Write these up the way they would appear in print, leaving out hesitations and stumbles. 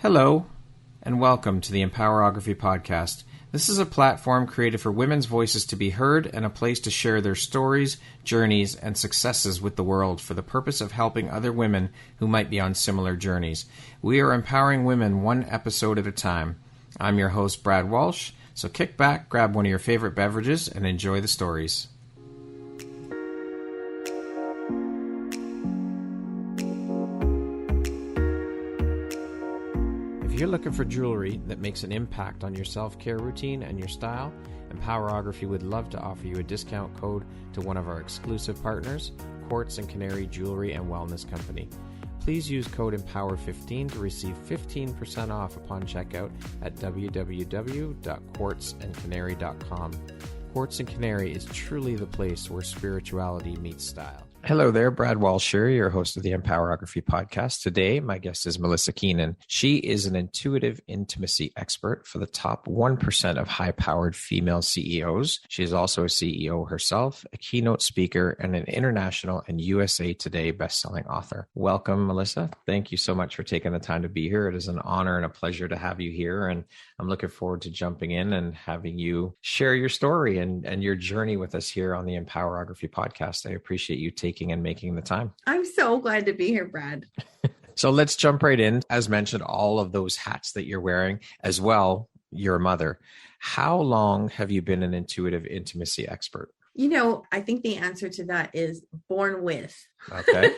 Hello, and welcome to the Empowerography Podcast. This is a platform created for women's voices to be heard and a place to share their stories, journeys, and successes with the world for the purpose of helping other women who might be on similar journeys. We are empowering women one episode at a time. I'm your host, Brad Walsh, so kick back, grab one of your favorite beverages, and enjoy the stories. If you're looking for jewelry that makes an impact on your self-care routine and your style, Empowerography would love to offer you a discount code to one of our exclusive partners, Quartz & Canary Jewelry and Wellness Company. Please use code EMPOWER15 to receive 15% off upon checkout at www.quartzandcanary.com. Quartz & Canary is truly the place where spirituality meets style. Hello there, Brad Walsh here, your host of the Empowerography Podcast. Today, my guest is Melisa Keenan. She is an intuitive intimacy expert for the top 1% of high-powered female CEOs. She is also a CEO herself, a keynote speaker, and an international and USA Today bestselling author. Welcome, Melisa. Thank you so much for taking the time to be here. It is an honor and a pleasure to have you here, and I'm looking forward to jumping in and having you share your story and your journey with us here on the Empowerography Podcast. I appreciate you taking and making the time. I'm so glad to be here, Brad. So let's jump right in. As mentioned, all of those hats that you're wearing as well, you're a mother. How long have you been an intuitive intimacy expert? You know, I think the answer to that is born with. Okay.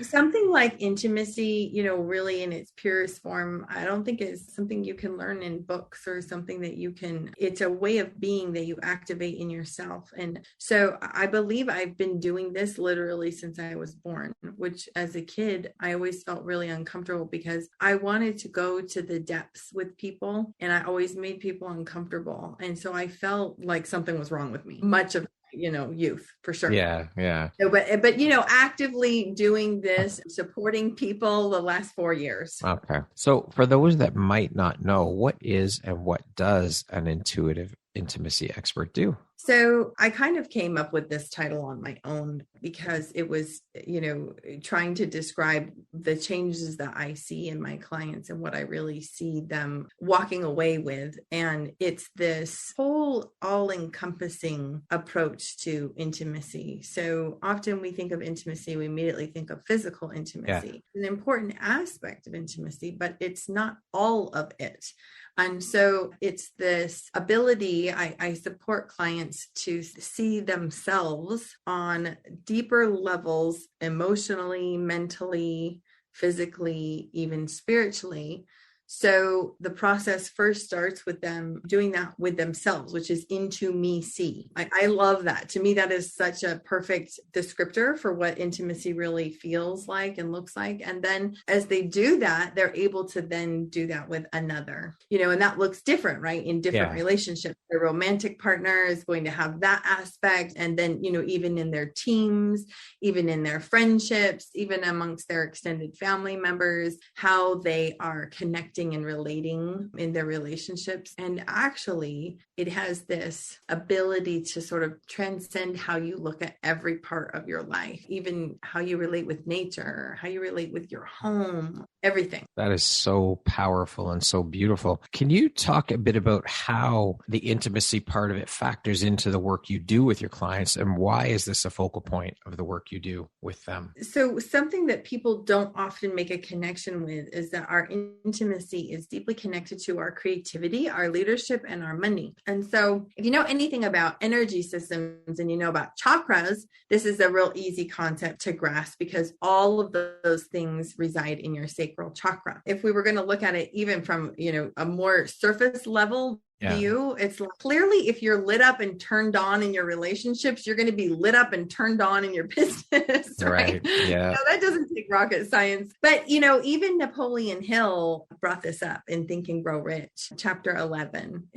Something like intimacy, really in its purest form, I don't think is something you can learn in books or something that it's a way of being that you activate in yourself. And so I believe I've been doing this literally since I was born, which as a kid, I always felt really uncomfortable because I wanted to go to the depths with people and I always made people uncomfortable. And so I felt like something was wrong with me, much of youth for sure. Yeah. So, but actively doing this, supporting people the last 4 years. Okay. So for those that might not know, what is and what does an intuitive intimacy expert do? So I kind of came up with this title on my own because it was, trying to describe the changes that I see in my clients and what I really see them walking away with. And it's this whole all-encompassing approach to intimacy. So often we think of intimacy, we immediately think of physical intimacy. Yeah. An important aspect of intimacy, but it's not all of it. And so it's this ability, I support clients to see themselves on deeper levels, emotionally, mentally, physically, even spiritually. So the process first starts with them doing that with themselves, which is into me see. I love that. To me, that is such a perfect descriptor for what intimacy really feels like and looks like. And then as they do that, they're able to then do that with another, and that looks different, right? In different relationships. Their romantic partner is going to have that aspect. And then, even in their teams, even in their friendships, even amongst their extended family members, how they are connecting and relating in their relationships. And actually, it has this ability to sort of transcend how you look at every part of your life, even how you relate with nature, how you relate with your home, everything. That is so powerful and so beautiful. Can you talk a bit about how the intimacy part of it factors into the work you do with your clients, and why is this a focal point of the work you do with them? So something that people don't often make a connection with is that our intimacy is deeply connected to our creativity, our leadership, and our money. And so if you know anything about energy systems and you know about chakras, this is a real easy concept to grasp because all of those things reside in your sacral chakra. If we were going to look at it even from, a more surface level view, it's like, clearly if you're lit up and turned on in your relationships, you're going to be lit up and turned on in your business. Right. Yeah. That doesn't take rocket science. But, even Napoleon Hill brought this up in Think and Grow Rich. Chapter 11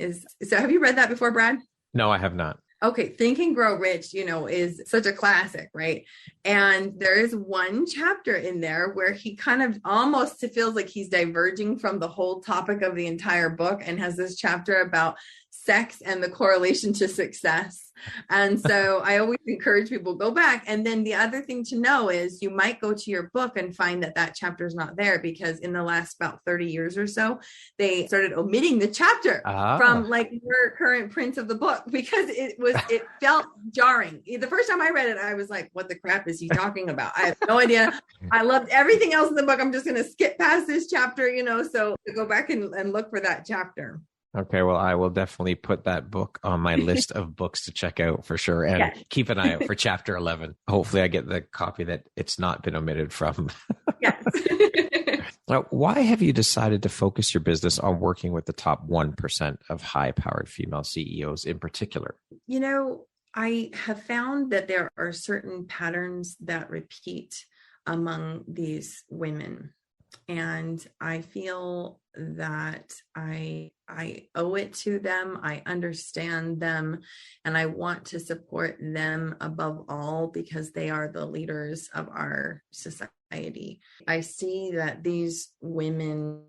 so have you read that before, Brad? No, I have not. Okay. Think and Grow Rich, is such a classic, right? And there is one chapter in there where he kind of almost feels like he's diverging from the whole topic of the entire book and has this chapter about sex and the correlation to success. And so I always encourage people, go back. And then the other thing to know is you might go to your book and find that chapter is not there, because in the last about 30 years or so, they started omitting the chapter from like your current print of the book, because it felt jarring. The first time I read it, I was like, what the crap is he talking about? I have no idea. I loved everything else in the book. I'm just going to skip past this chapter, so to go back and look for that chapter. Okay, well, I will definitely put that book on my list of books to check out for sure. And keep an eye out for chapter 11. Hopefully I get the copy that it's not been omitted from. Yes. Now, why have you decided to focus your business on working with the top 1% of high-powered female CEOs in particular? I have found that there are certain patterns that repeat among these women. And I feel that I owe it to them. I understand them, and I want to support them above all, because they are the leaders of our society. I see that these women,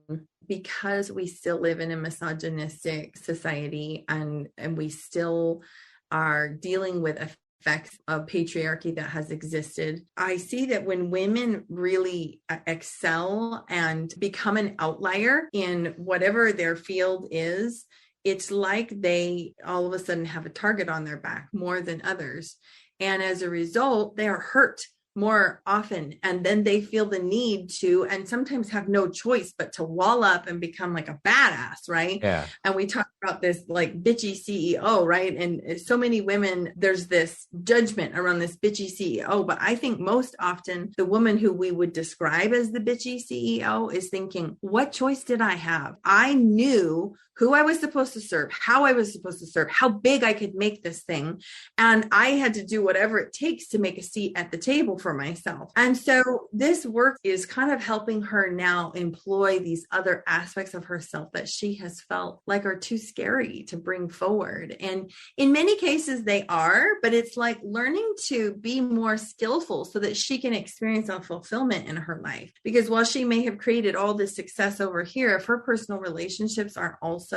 because we still live in a misogynistic society, and we still are dealing with effects of patriarchy that has existed. I see that when women really excel and become an outlier in whatever their field is, it's like they all of a sudden have a target on their back more than others. And as a result, they are hurt more often. And then they feel the need to, and sometimes have no choice but to wall up and become like a badass, right? Yeah. And we talk about this like bitchy CEO, right? And so many women, there's this judgment around this bitchy CEO. But I think most often the woman who we would describe as the bitchy CEO is thinking, what choice did I have? I knew who I was supposed to serve, how I was supposed to serve, how big I could make this thing. And I had to do whatever it takes to make a seat at the table for myself. And so this work is kind of helping her now employ these other aspects of herself that she has felt like are too scary to bring forward. And in many cases they are, but it's like learning to be more skillful so that she can experience a fulfillment in her life. Because while she may have created all this success over here, if her personal relationships aren't also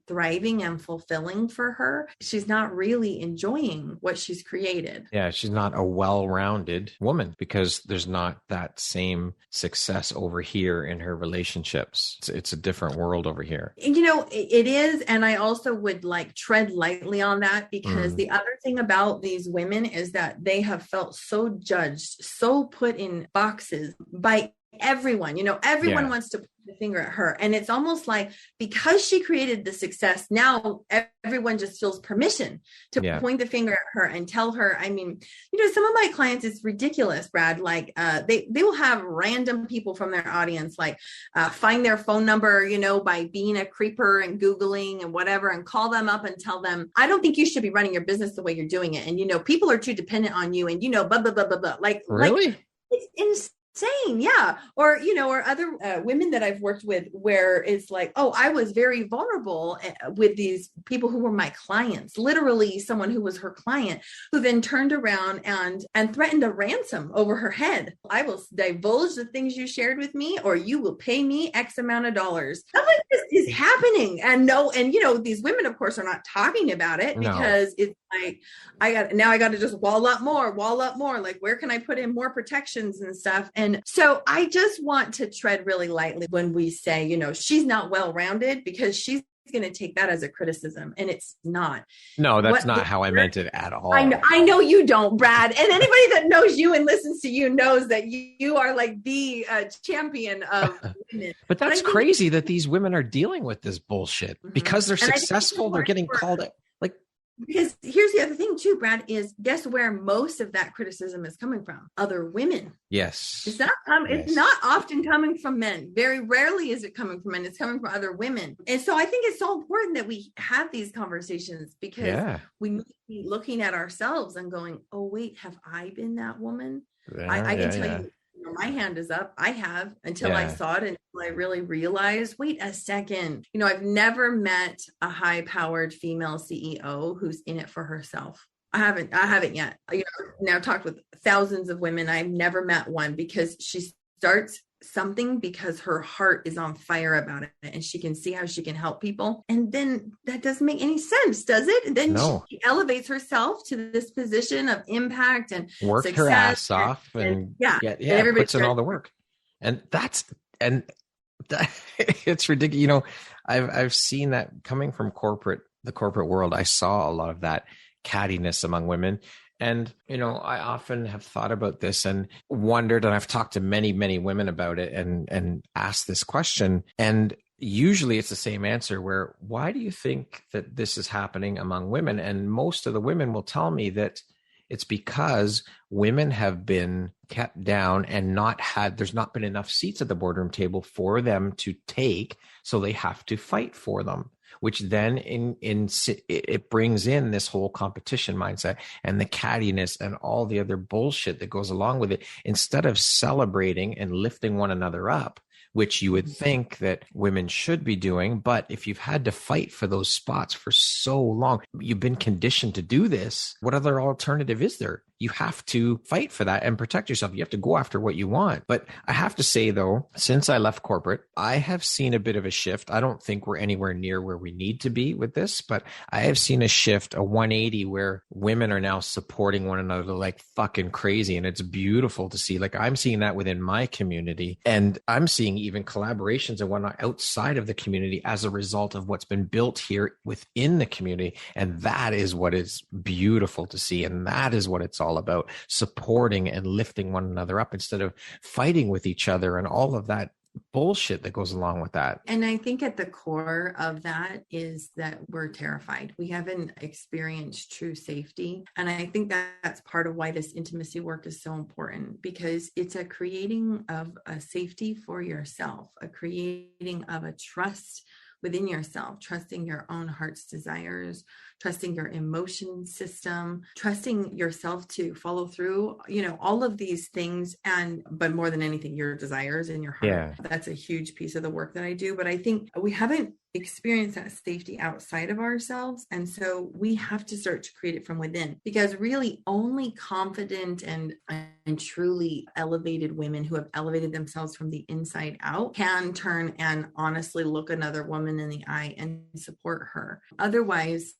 thriving and fulfilling for her, she's not really enjoying what she's created. Yeah, she's not a well-rounded woman because there's not that same success over here in her relationships. It's a different world over here. It is. And I also would like tread lightly on that, because the other thing about these women is that they have felt so judged, so put in boxes by everyone. Everyone wants to point the finger at her. And it's almost like because she created the success, now everyone just feels permission to point the finger at her and tell her. I mean, some of my clients, it's ridiculous, Brad. Like they will have random people from their audience, like find their phone number, by being a creeper and Googling and whatever, and call them up and tell them, I don't think you should be running your business the way you're doing it. And, people are too dependent on you, and, blah, blah, blah, blah, blah. Like, really? It's insane. Yeah. Or, or other women that I've worked with where it's like, oh, I was very vulnerable with these people who were my clients, literally someone who was her client, who then turned around and threatened a ransom over her head. I will divulge the things you shared with me, or you will pay me X amount of dollars. Stuff like this is happening. And these women, of course, are not talking about it because it's like, I got to just wall up more. Like, where can I put in more protections and stuff? And so I just want to tread really lightly when we say, she's not well-rounded, because she's going to take that as a criticism, and it's not. No, that's not how I meant it at all. I know you don't, Brad. And anybody that knows you and listens to you knows that you are like the champion of women. But that's crazy that these women are dealing with this bullshit because they're successful. They're getting called out. Because here's the other thing too, Brad, is guess where most of that criticism is coming from? Other women. Yes. It's not often coming from men. Very rarely is it coming from men. It's coming from other women. And so I think it's so important that we have these conversations, because we need to be looking at ourselves and going, oh, wait, have I been that woman? I can tell you, my hand is up. I have, until I saw it, until I really realized, wait a second, I've never met a high-powered female CEO who's in it for herself. I haven't yet. Now I've talked with thousands of women. I've never met one, because she starts something because her heart is on fire about it and she can see how she can help people. And then that doesn't make any sense, does it? And then she elevates herself to this position of impact and worked success her ass off and puts in all the work. And it's ridiculous. I've seen that coming from the corporate world. I saw a lot of that cattiness among women. And, I often have thought about this and wondered, and I've talked to many, many women about it and asked this question. And usually it's the same answer where, why do you think that this is happening among women? And most of the women will tell me that it's because women have been kept down and there's not been enough seats at the boardroom table for them to take. So they have to fight for them, which then it brings in this whole competition mindset and the cattiness and all the other bullshit that goes along with it, instead of celebrating and lifting one another up, which you would think that women should be doing. But if you've had to fight for those spots for so long, you've been conditioned to do this. What other alternative is there? You have to fight for that and protect yourself. You have to go after what you want. But I have to say, though, since I left corporate, I have seen a bit of a shift. I don't think we're anywhere near where we need to be with this, but I have seen a shift, a 180, where women are now supporting one another like fucking crazy. And it's beautiful to see. Like, I'm seeing that within my community, and I'm seeing even collaborations and whatnot outside of the community as a result of what's been built here within the community. And that is what is beautiful to see. And that is what it's all about, supporting and lifting one another up instead of fighting with each other and all of that bullshit that goes along with that. And I think at the core of that is that we're terrified. We haven't experienced true safety. And I think that's part of why this intimacy work is so important, because it's a creating of a safety for yourself, a creating of a trust within yourself, trusting your own heart's desires, trusting your emotion system, trusting yourself to follow through, all of these things. But more than anything, your desires and your heart. Yeah. That's a huge piece of the work that I do. But I think we haven't experienced that safety outside of ourselves. And so we have to start to create it from within, because really only confident and truly elevated women who have elevated themselves from the inside out can turn and honestly look another woman in the eye and support her. Otherwise,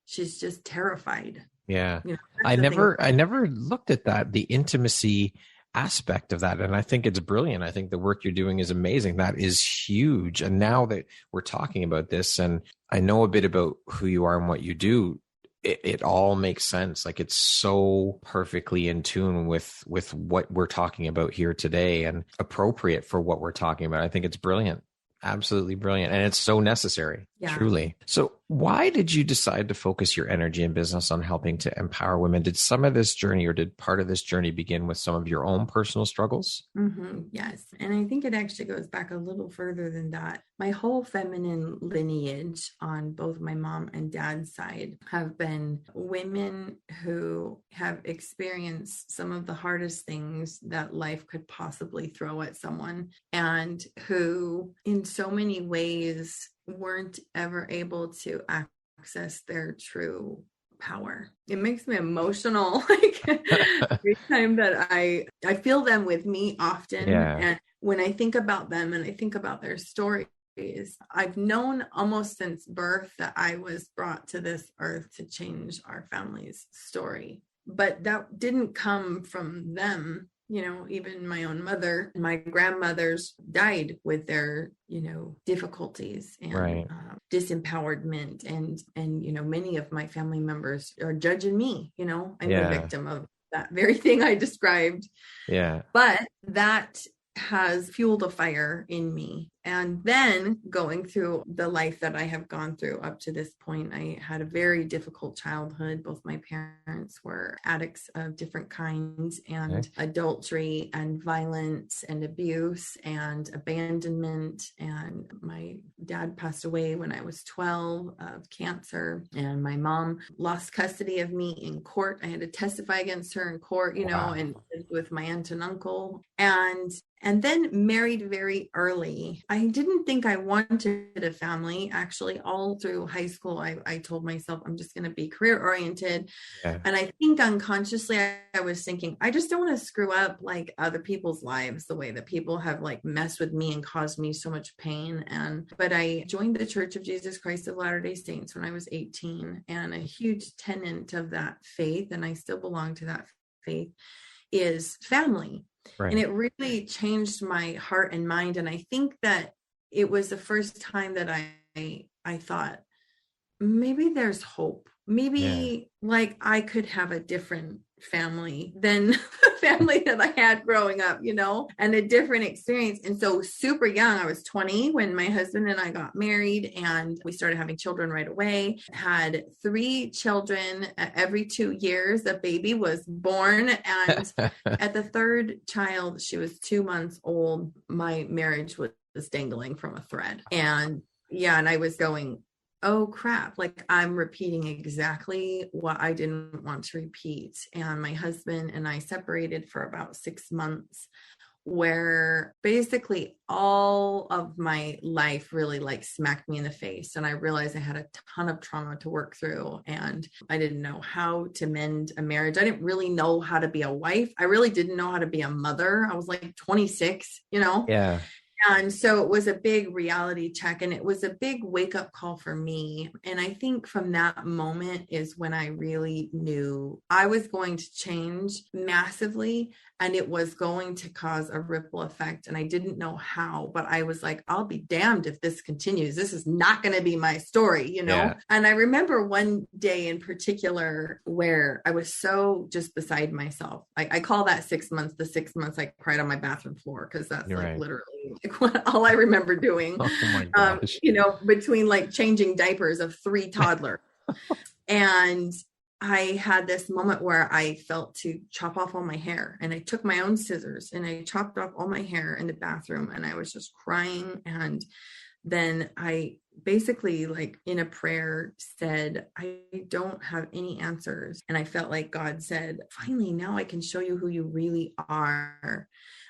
she's just terrified. Yeah. I never looked at that, the intimacy aspect of that. And I think it's brilliant. I think the work you're doing is amazing. That is huge. And now that we're talking about this and I know a bit about who you are and what you do, it all makes sense. Like, it's so perfectly in tune with what we're talking about here today and appropriate for what we're talking about. I think it's brilliant. Absolutely brilliant. And it's so necessary, truly. So why did you decide to focus your energy and business on helping to empower women? Did some of this journey, or did part of this journey begin with some of your own personal struggles? Mm-hmm. Yes. And I think it actually goes back a little further than that. My whole feminine lineage on both my mom and dad's side have been women who have experienced some of the hardest things that life could possibly throw at someone, and who in so many ways weren't ever able to access their true power. It makes me emotional. Like every time that I feel them with me often. Yeah. And when I think about them and I think about their stories, I've known almost since birth that I was brought to this earth to change our family's story. But that didn't come from them. Even my own mother, my grandmothers died with their, difficulties and disempowerment. And many of my family members are judging me, I'm the victim of that very thing I described. Yeah. But that has fueled a fire in me. And then going through the life that I have gone through up to this point, I had a very difficult childhood. Both my parents were addicts of different kinds, and adultery and violence and abuse and abandonment. And my dad passed away when I was 12 of cancer, and my mom lost custody of me in court. I had to testify against her in court, and lived with my aunt and uncle. And then married very early. I didn't think I wanted a family. Actually, all through high school, I told myself I'm just going to be career oriented. Yeah. And I think unconsciously I was thinking, I just don't want to screw up like other people's lives the way that people have like messed with me and caused me so much pain. But I joined the Church of Jesus Christ of Latter-day Saints when I was 18, and a huge tenet of that faith, and I still belong to that faith, is family. Right. And it really changed my heart and mind. And I think that it was the first time that I thought, maybe there's hope. Maybe like I could have a different family than the family that I had growing up, and a different experience. And so super young, I was 20 when my husband and I got married, and we started having children right away. Had 3 children. Every 2 years, a baby was born. And at the 3rd child, she was 2 months old. My marriage was dangling from a thread. And I was going, oh crap, like I'm repeating exactly what I didn't want to repeat. And my husband and I separated for about 6 months, where basically all of my life really like smacked me in the face. And I realized I had a ton of trauma to work through, and I didn't know how to mend a marriage. I didn't really know how to be a wife. I really didn't know how to be a mother. I was like 26, Yeah. And so it was a big reality check, and it was a big wake up call for me. And I think from that moment is when I really knew I was going to change massively, and it was going to cause a ripple effect. And I didn't know how, but I was like, I'll be damned if this continues. This is not going to be my story, Yeah. And I remember one day in particular where I was so just beside myself. I call that 6 months, the 6 months I cried on my bathroom floor, because that's literally all I remember doing, Oh my gosh. Between like changing diapers of 3 toddlers. And I had this moment where I felt to chop off all my hair, and I took my own scissors and I chopped off all my hair in the bathroom, and I was just crying. And then I basically, like in a prayer, said, I don't have any answers. And I felt like God said, finally, now I can show you who you really are.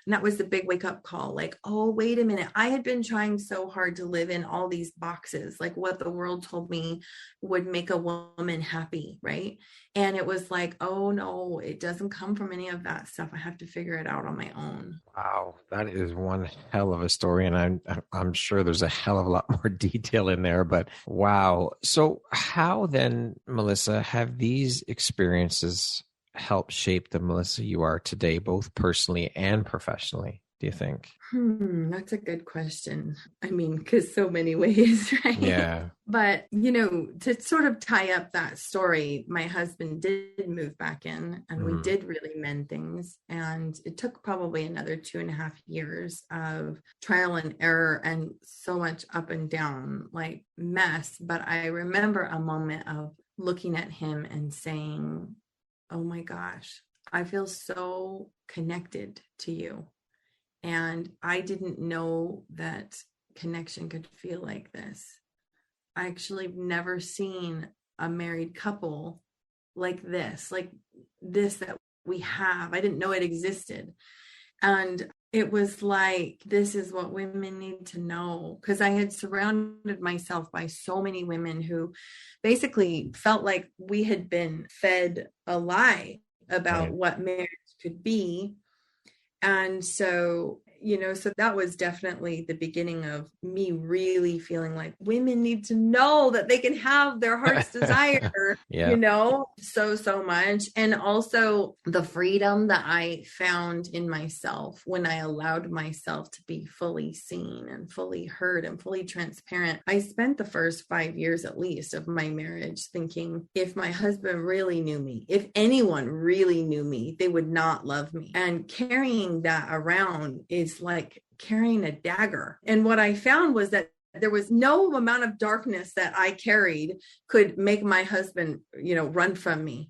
And that was the big wake up call. Like, oh, wait a minute. I had been trying so hard to live in all these boxes, like what the world told me would make a woman happy. Right. And it was like, oh no, it doesn't come from any of that stuff. I have to figure it out on my own. Wow. That is one hell of a story. And I'm sure there's a hell of a lot more detail in there, but wow. So how then, Melisa, have these experiences help shape the Melisa you are today, both personally and professionally, do you think? That's a good question. I mean, because so many ways, right? Yeah. But, to sort of tie up that story, my husband did move back in, and we did really mend things. And it took probably another 2.5 years of trial and error and so much up and down, like mess. But I remember a moment of looking at him and saying, oh my gosh, I feel so connected to you. And I didn't know that connection could feel like this. I actually have never seen a married couple like this that we have. I didn't know it existed. And it was like, this is what women need to know, because I had surrounded myself by so many women who basically felt like we had been fed a lie about what marriage could be. And so, so that was definitely the beginning of me really feeling like women need to know that they can have their heart's desire, so much. And also the freedom that I found in myself when I allowed myself to be fully seen and fully heard and fully transparent. I spent the first 5 years at least of my marriage thinking, if my husband really knew me, if anyone really knew me, they would not love me. And carrying that around is like carrying a dagger. And what I found was that there was no amount of darkness that I carried could make my husband, run from me.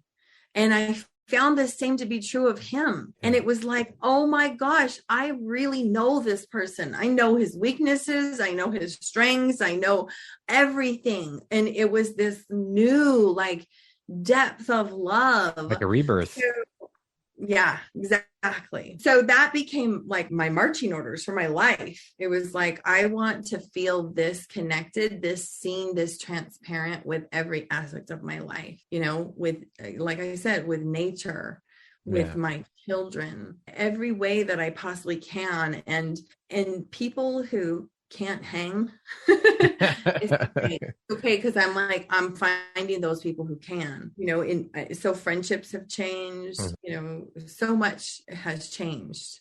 And I found the same to be true of him. And it was like, oh my gosh, I really know this person. I know his weaknesses. I know his strengths. I know everything. And it was this new, depth of love. Like a rebirth. Yeah, exactly. So that became like my marching orders for my life. It was like, I want to feel this connected, this seen, this transparent with every aspect of my life, with, like I said, with nature, with my children, every way that I possibly can. And people who can't hang, it's okay, because I'm finding those people who can, so friendships have changed, so much has changed.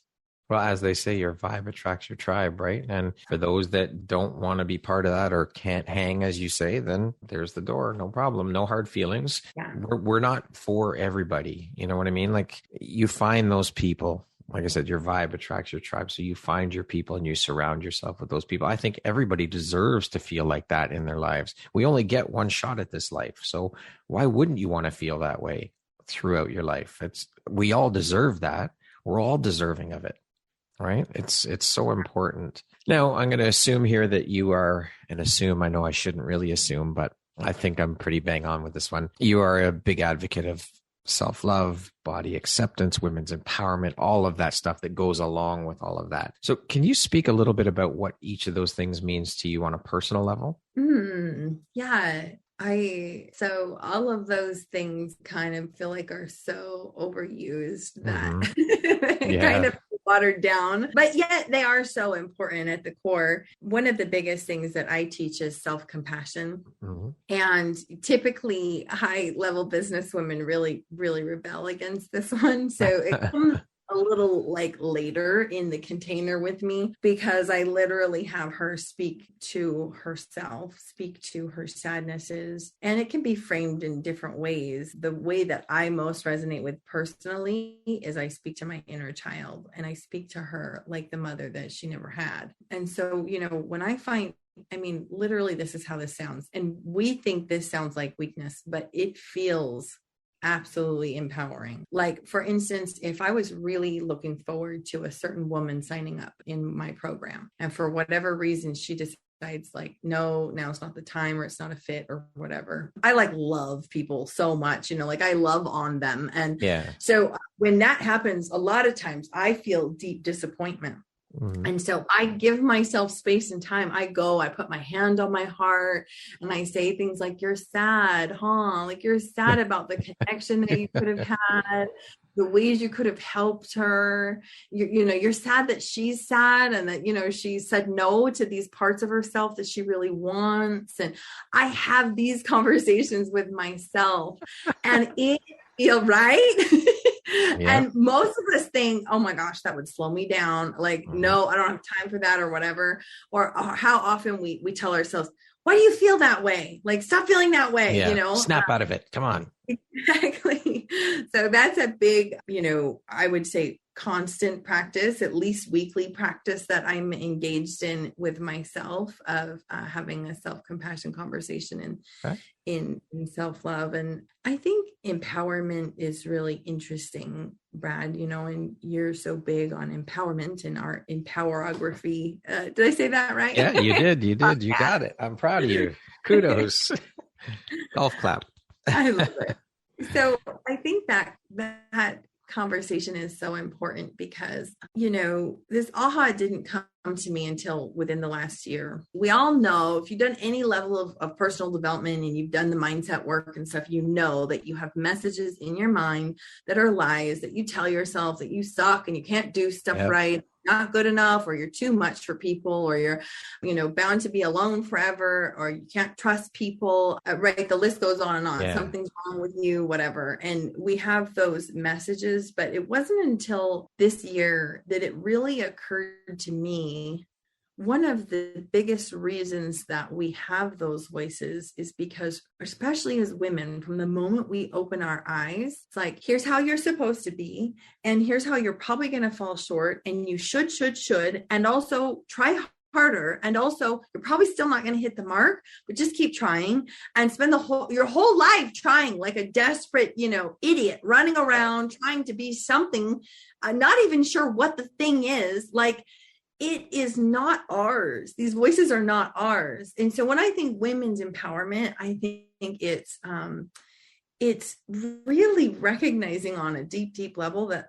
Well, as they say, your vibe attracts your tribe, right? And for those that don't want to be part of that or can't hang, as you say, then there's the door. No problem. No hard feelings. Yeah. We're not for everybody. You know what I mean? Like, you find those people. Like I said, your vibe attracts your tribe. So you find your people and you surround yourself with those people. I think everybody deserves to feel like that in their lives. We only get one shot at this life. So why wouldn't you want to feel that way throughout your life? We all deserve that. We're all deserving of it, right? It's so important. Now, I'm going to assume here that you are, and I know I shouldn't really assume, but I think I'm pretty bang on with this one. You are a big advocate of self-love, body acceptance, women's empowerment, all of that stuff that goes along with all of that. So can you speak a little bit about what each of those things means to you on a personal level? Yeah. So all of those things kind of feel like are so overused that kind of watered down, but yet they are so important at the core. One of the biggest things that I teach is self-compassion. And typically high-level business women really, really rebel against this one. So it comes a little like later in the container with me, because I literally have her speak to herself, speak to her sadnesses, and it can be framed in different ways. The way that I most resonate with personally is I speak to my inner child, and I speak to her like the mother that she never had. And so, when literally this is how this sounds. And we think this sounds like weakness, but it feels absolutely empowering. Like, for instance, if I was really looking forward to a certain woman signing up in my program, and for whatever reason she decides like, no, now's not the time, or it's not a fit or whatever, I love people so much, I love on them. And so when that happens, a lot of times I feel deep disappointment. And so I give myself space and time. I put my hand on my heart and I say things like, you're sad, huh? Like, you're sad about the connection that you could have had, the ways you could have helped her. You're sad that she's sad and that, she said no to these parts of herself that she really wants. And I have these conversations with myself, and it feels right. And most of us think, oh my gosh, that would slow me down. Like, no, I don't have time for that or whatever. Or how often we tell ourselves, why do you feel that way? Like, stop feeling that way, Snap out of it. Come on. Exactly. So that's a big, I would say constant practice, at least weekly practice that I'm engaged in with myself of having a self-compassion conversation in self-love. And I think empowerment is really interesting, Brad, and you're so big on empowerment in our Empowerography. Did I say that right? Yeah, you did. You got it. I'm proud of you. Kudos. Golf clap. I love it. So I think that conversation is so important because, this aha didn't come to me until within the last year. We all know, if you've done any level of personal development and you've done the mindset work and stuff, that you have messages in your mind that are lies, that you tell yourself that you suck and you can't do stuff right, not good enough, or you're too much for people, or you're, bound to be alone forever, or you can't trust people, right? The list goes on and on. Yeah. Something's wrong with you, whatever. And we have those messages, but it wasn't until this year that it really occurred to me, one of the biggest reasons that we have those voices is because, especially as women, from the moment we open our eyes, it's like, here's how you're supposed to be, and here's how you're probably going to fall short, and you should, and also try harder, and also you're probably still not going to hit the mark, but just keep trying and spend your whole life trying like a desperate, idiot, running around trying to be something, not even sure what the thing is. Like, it is not ours. These voices are not ours. And so when I think women's empowerment, I think it's it's really recognizing on a deep, deep level that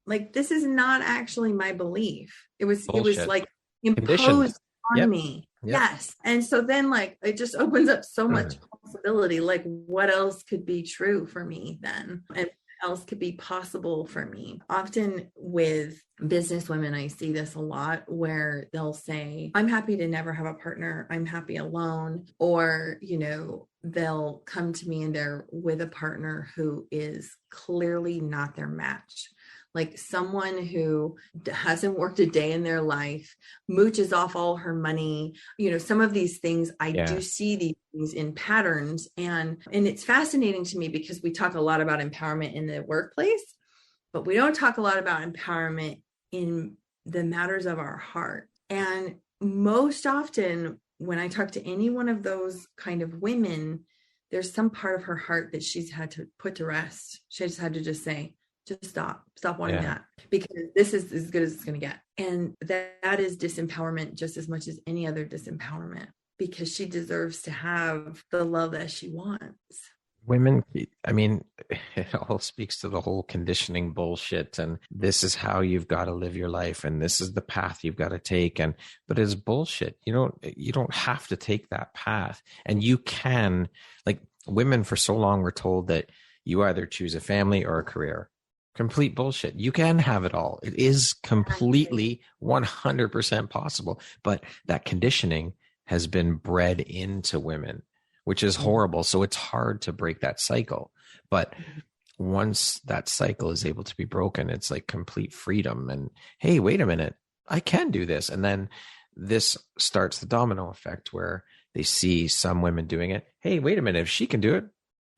like, this is not actually my belief. It was like imposed on me. Yep. Yes. And so then like, it just opens up so much possibility. Like what else could be true for me then? And what else could be possible for me? Often with business women, I see this a lot where they'll say, I'm happy to never have a partner. I'm happy alone. Or, you know, they'll come to me and they're with a partner who is clearly not their match. Like someone who hasn't worked a day in their life, mooches off all her money, you know, some of these things, I do see these things in patterns. And it's fascinating to me because we talk a lot about empowerment in the workplace, but we don't talk a lot about empowerment in the matters of our heart. And most often when I talk to any one of those kind of women, there's some part of her heart that she's had to put to rest. She just had to just say, just stop wanting that, because this is as good as it's going to get. And that is disempowerment just as much as any other disempowerment, because she deserves to have the love that she wants. Women, I mean, it all speaks to the whole conditioning bullshit. And this is how you've got to live your life. And this is the path you've got to take. But it's bullshit. You don't have to take that path. And you can, like, women for so long were told that you either choose a family or a career. Complete bullshit. You can have it all. It is completely 100% possible. But that conditioning has been bred into women, which is horrible. So it's hard to break that cycle. But once that cycle is able to be broken, it's like complete freedom. And hey, wait a minute, I can do this. And then this starts the domino effect where they see some women doing it. Hey, wait a minute, if she can do it,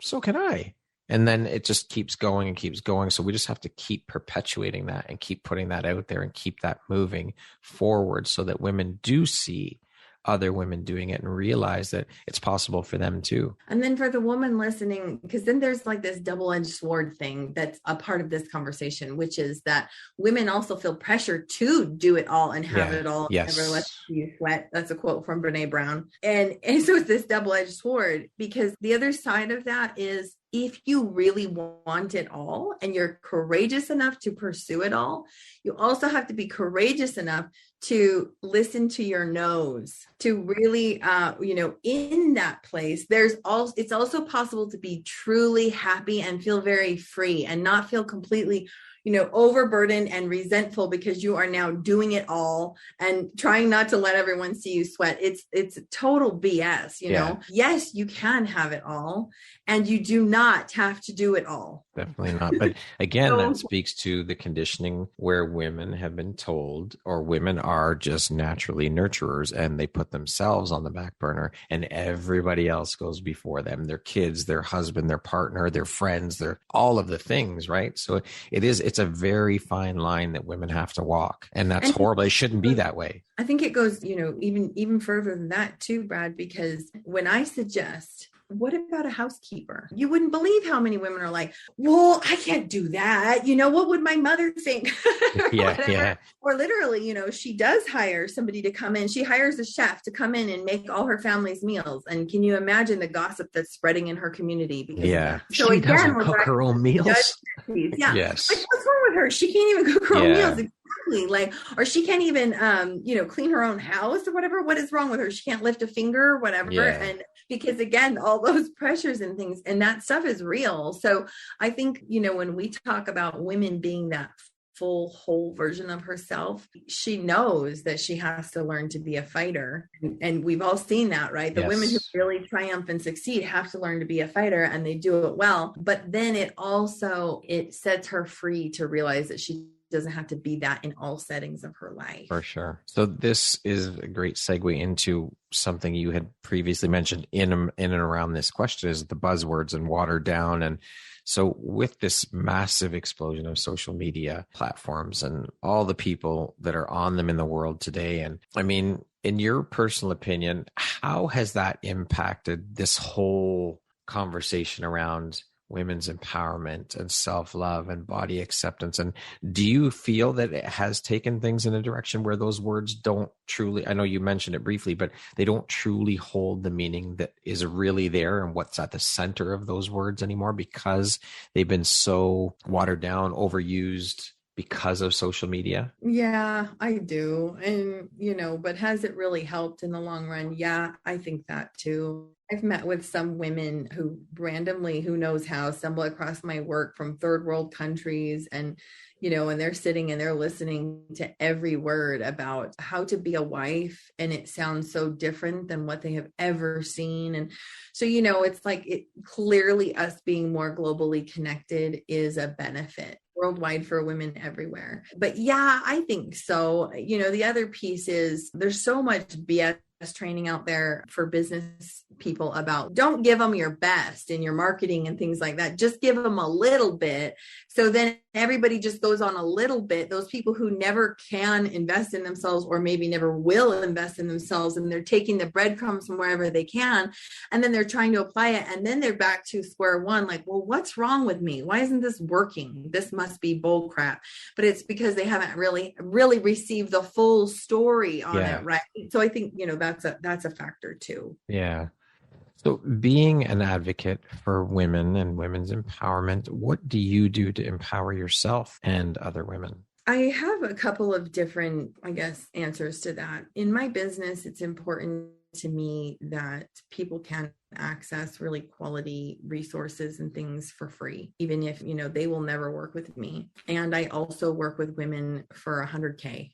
so can I. And then it just keeps going and keeps going. So we just have to keep perpetuating that and keep putting that out there and keep that moving forward so that women do see other women doing it and realize that it's possible for them too. And then for the woman listening, because then there's like this double-edged sword thing that's a part of this conversation, which is that women also feel pressure to do it all and have it all. Yes. Never let you sweat. That's a quote from Brene Brown. And so it's this double-edged sword, because the other side of that is, if you really want it all and you're courageous enough to pursue it all, you also have to be courageous enough to listen to your no's, to really, in that place, it's also possible to be truly happy and feel very free and not feel completely, overburdened and resentful because you are now doing it all and trying not to let everyone see you sweat. It's total BS, you know? Yes, you can have it all and you do not have to do it all. Definitely not. But again, that speaks to the conditioning where women have been told, or women are just naturally nurturers and they put themselves on the back burner and everybody else goes before them, their kids, their husband, their partner, their friends, their all of the things, right? So it's a very fine line that women have to walk. And that's horrible. It shouldn't be that way. I think it goes, even further than that too, Brad, because when I suggest, what about a housekeeper? You wouldn't believe how many women are like, well, I can't do that. What would my mother think? Yeah. Or literally, she does hire somebody to come in. She hires a chef to come in and make all her family's meals. And can you imagine the gossip that's spreading in her community? Because so she doesn't cook her own meals. Yes. Like, what's wrong with her? She can't even cook her own meals. Exactly. Or she can't even, clean her own house or whatever. What is wrong with her? She can't lift a finger or whatever. Yeah. And because again, all those pressures and things and that stuff is real. So I think, when we talk about women being that full, whole version of herself, she knows that she has to learn to be a fighter. And we've all seen that, right? The women who really triumph and succeed have to learn to be a fighter, and they do it well. But then it sets her free to realize that she doesn't have to be that in all settings of her life. For sure. So this is a great segue into something you had previously mentioned in and around this question, is the buzzwords and watered down. And so with this massive explosion of social media platforms and all the people that are on them in the world today, and I mean, in your personal opinion, how has that impacted this whole conversation around women's empowerment and self-love and body acceptance. And do you feel that it has taken things in a direction where those words don't truly, I know you mentioned it briefly, but they don't truly hold the meaning that is really there and what's at the center of those words anymore, because they've been so watered down, overused because of social media? Yeah, I do. And, but has it really helped in the long run? Yeah, I think that too. I've met with some women who randomly, who knows how, stumble across my work from third world countries, and and they're sitting and they're listening to every word about how to be a wife, and it sounds so different than what they have ever seen. And so, it's like, it clearly, us being more globally connected is a benefit worldwide for women everywhere. But yeah, I think so. The other piece is there's so much BS training out there for business people about, don't give them your best in your marketing and things like that. Just give them a little bit. So then everybody just goes on a little bit. Those people who never can invest in themselves, or maybe never will invest in themselves, and they're taking the breadcrumbs from wherever they can, and then they're trying to apply it. And then they're back to square one. Like, well, what's wrong with me? Why isn't this working? This must be bull crap. But it's because they haven't really received the full story on it. Right. So I think, that's a factor too. Yeah. So being an advocate for women and women's empowerment, what do you do to empower yourself and other women? I have a couple of different, answers to that. In my business, it's important to me that people can access really quality resources and things for free, even if, they will never work with me. And I also work with women for $100K,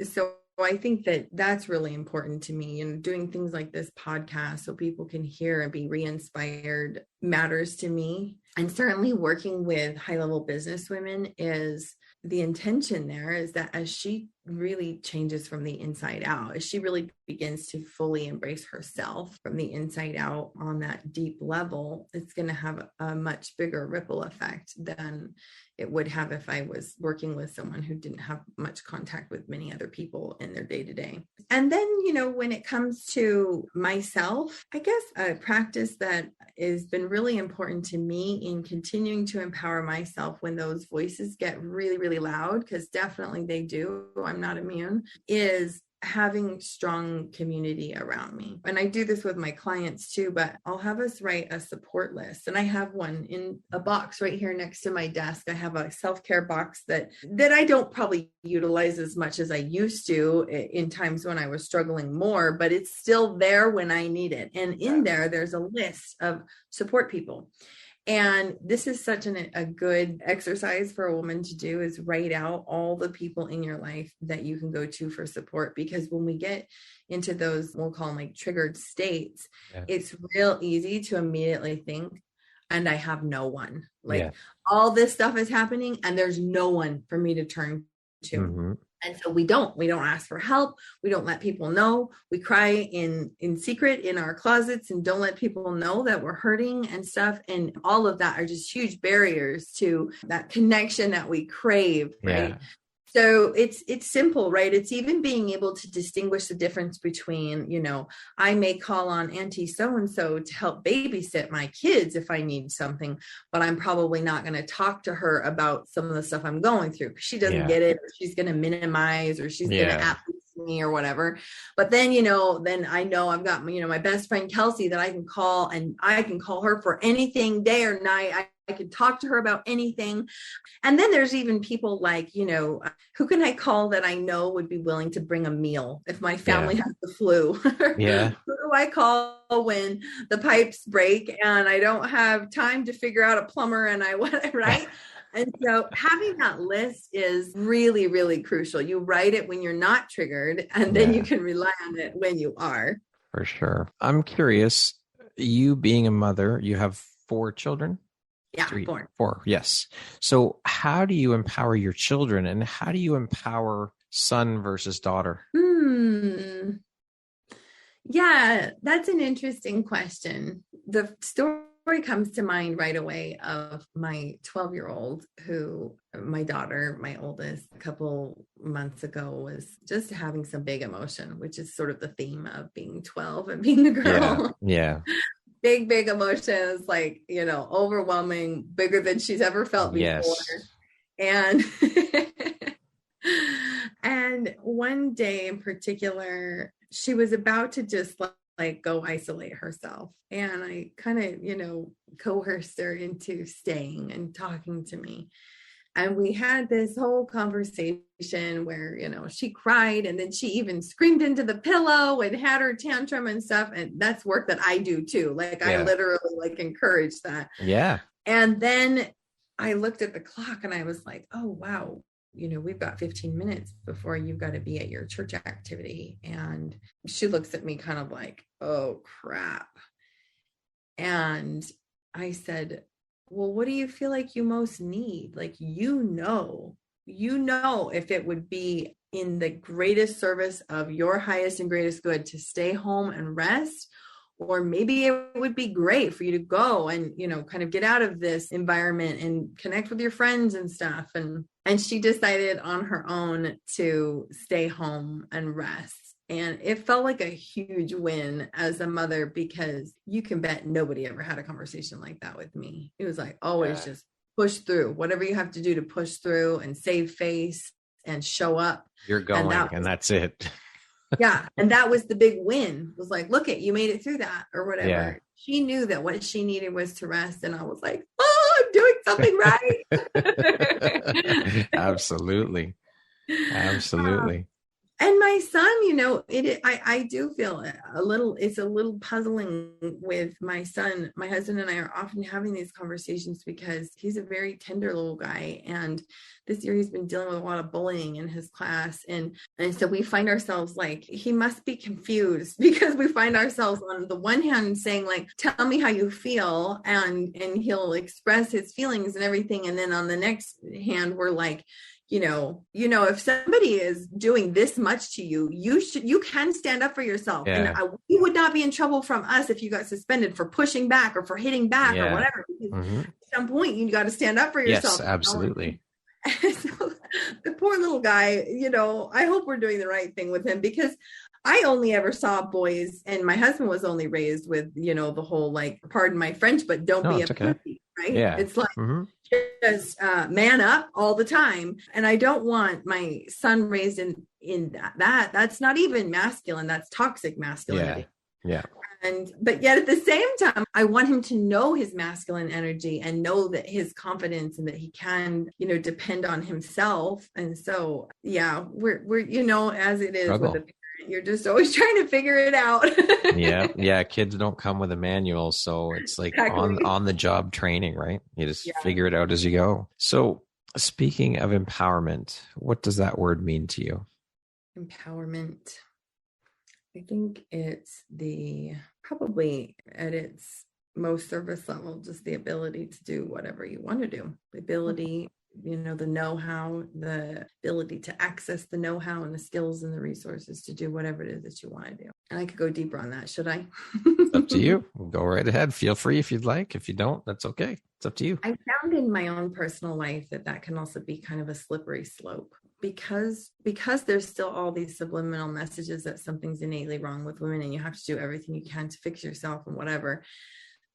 so I think that that's really important to me, and doing things like this podcast so people can hear and be re-inspired matters to me. And certainly working with high-level business women, is the intention there is that as she really changes from the inside out, as she really begins to fully embrace herself from the inside out on that deep level, it's going to have a much bigger ripple effect than it would have if I was working with someone who didn't have much contact with many other people in their day-to-day. And then, when it comes to myself, I guess a practice that has been really important to me in continuing to empower myself when those voices get really, really loud, because definitely they do, I'm not immune, is having strong community around me. And I do this with my clients too, but I'll have us write a support list. And I have one in a box right here next to my desk. I have a self-care box that I don't probably utilize as much as I used to in times when I was struggling more, but it's still there when I need it. And in there's a list of support people. And this is such a good exercise for a woman to do, is write out all the people in your life that you can go to for support. Because when we get into those, we'll call them like triggered states, it's real easy to immediately think, and I have no one. All this stuff is happening and there's no one for me to turn to. Mm-hmm. And so we don't ask for help. We don't let people know. We cry in secret in our closets and don't let people know that we're hurting and stuff. And all of that are just huge barriers to that connection that we crave. Right. Yeah. So it's simple, right? It's even being able to distinguish the difference between, I may call on Auntie so-and-so to help babysit my kids if I need something, but I'm probably not going to talk to her about some of the stuff I'm going through because she doesn't get it, or she's going to minimize, or she's going to me or whatever. But then, then I know I've got, my best friend, Kelsey, that I can call, and I can call her for anything, day or night. I could talk to her about anything. And then there's even people like, who can I call that I know would be willing to bring a meal if my family has the flu? Who do I call when the pipes break and I don't have time to figure out a plumber and right? And so having that list is really, really crucial. You write it when you're not triggered, and then you can rely on it when you are. For sure. I'm curious, you being a mother, you have 4 children? Yeah, 4. Yes. So how do you empower your children, and how do you empower son versus daughter? Yeah, that's an interesting question. The story comes to mind right away of my 12-year-old who, my daughter, my oldest, a couple months ago was just having some big emotion, which is sort of the theme of being 12 and being a girl. Yeah. big emotions, like, overwhelming, bigger than she's ever felt before. Yes. And, and one day in particular, she was about to just like go isolate herself. And I kind of, coerced her into staying and talking to me. And we had this whole conversation where, she cried, and then she even screamed into the pillow and had her tantrum and stuff. And that's work that I do too. Like, I literally encourage that. Yeah. And then I looked at the clock and I was like, oh, wow. We've got 15 minutes before you've got to be at your church activity. And she looks at me kind of like, oh, crap. And I said, well, what do you feel like you most need? Like, if it would be in the greatest service of your highest and greatest good to stay home and rest, or maybe it would be great for you to go and, kind of get out of this environment and connect with your friends and stuff. And she decided on her own to stay home and rest. And it felt like a huge win as a mother, because you can bet nobody ever had a conversation like that with me. It was like, always just push through, whatever you have to do to push through and save face and show up. You're going, and that's it. Yeah. And that was the big win. It was like, look you made it through that or whatever. Yeah. She knew that what she needed was to rest. And I was like, oh, I'm doing something right. Absolutely. And my son, I do feel it's a little puzzling with my son. My husband and I are often having these conversations because he's a very tender little guy. And this year he's been dealing with a lot of bullying in his class. And so we find ourselves like, he must be confused, because we find ourselves on the one hand saying like, tell me how you feel. And he'll express his feelings and everything. And then on the next hand, we're like, if somebody is doing this much to you, you can stand up for yourself. Yeah. And you would not be in trouble from us if you got suspended for pushing back or for hitting back or whatever. At some point, you got to stand up for yourself. Yes, absolutely. And so the poor little guy, I hope we're doing the right thing with him, because I only ever saw boys, and my husband was only raised with, the whole, like, pardon my French, but don't be a pussy, right? Yeah. It's like, just man up all the time. And I don't want my son raised in that's not even masculine. That's toxic masculinity. Yeah. But yet at the same time, I want him to know his masculine energy and know that his confidence and that he can, depend on himself. And so, we're as it is with a parent, you're just always trying to figure it out. Yeah. Kids don't come with a manual. So it's like on the job training, right? You just figure it out as you go. So speaking of empowerment, what does that word mean to you? Empowerment. I think it's probably at its most service level, just the ability to do whatever you want to do. The ability, the know-how, the ability to access the know-how and the skills and the resources to do whatever it is that you want to do. And I could go deeper on that. Should I? It's up to you. Go right ahead. Feel free if you'd like. If you don't, that's okay. It's up to you. I found in my own personal life that can also be kind of a slippery slope. Because there's still all these subliminal messages that something's innately wrong with women and you have to do everything you can to fix yourself and whatever.